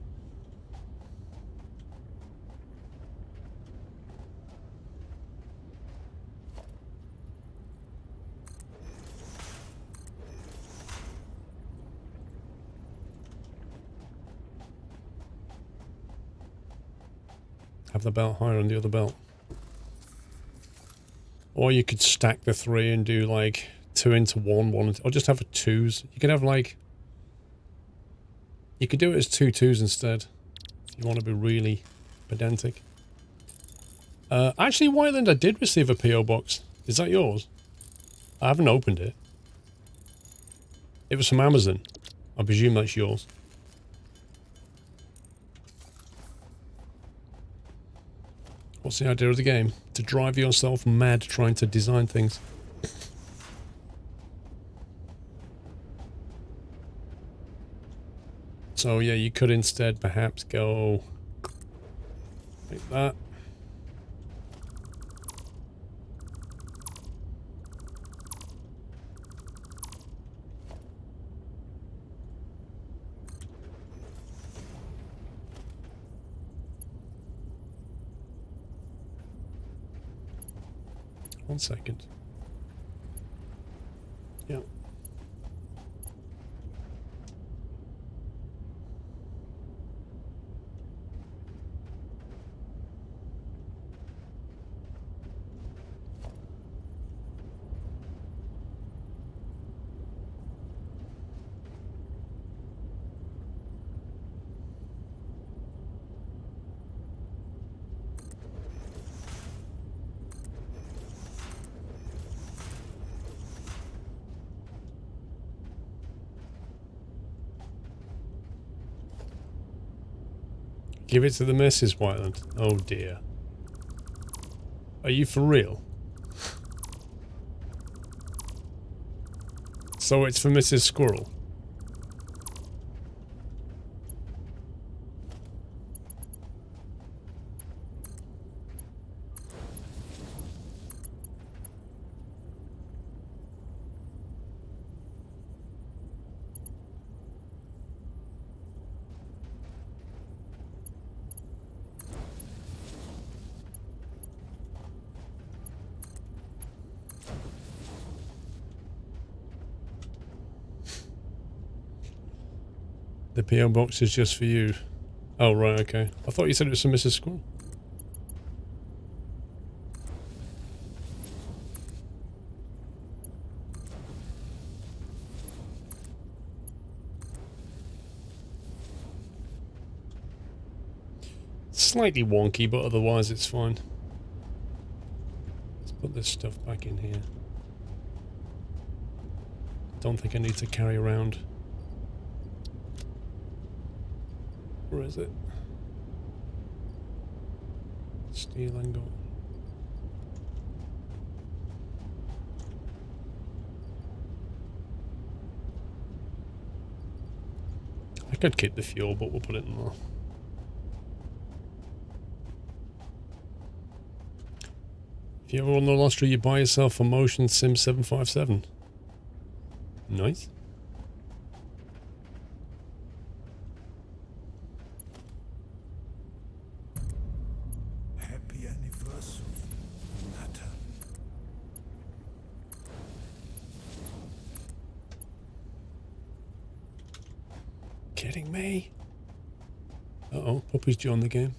Have the belt higher on the other belt. Or you could stack the 3 and do like 2 into 1, 1 into, or just have a 2s. You could have like, you could do it as 2 2s instead. If you want to be really pedantic. Actually, Whiteland, I did receive a PO box. Is that yours? I haven't opened it. It was from Amazon. I presume that's yours. What's the idea of the game? To drive yourself mad trying to design things. So yeah, you could instead perhaps go like that. One second. Yeah. Give it to the Mrs. Whiteland. Oh dear. Are you for real? So it's for Mrs. Squirrel. The PO box is just for you. Oh, right, okay. I thought you said it was for Mrs. Squirrel. Slightly wonky, but otherwise it's fine. Let's put this stuff back in here. Don't think I need to carry around. Where is it? Steel angle. I could keep the fuel, but we'll put it in there. If you ever want the Lostry, you buy yourself a Motion Sim 757. Nice. Happy anniversary, Nutter. Kidding me? Uh-oh, Puppy's joined the game.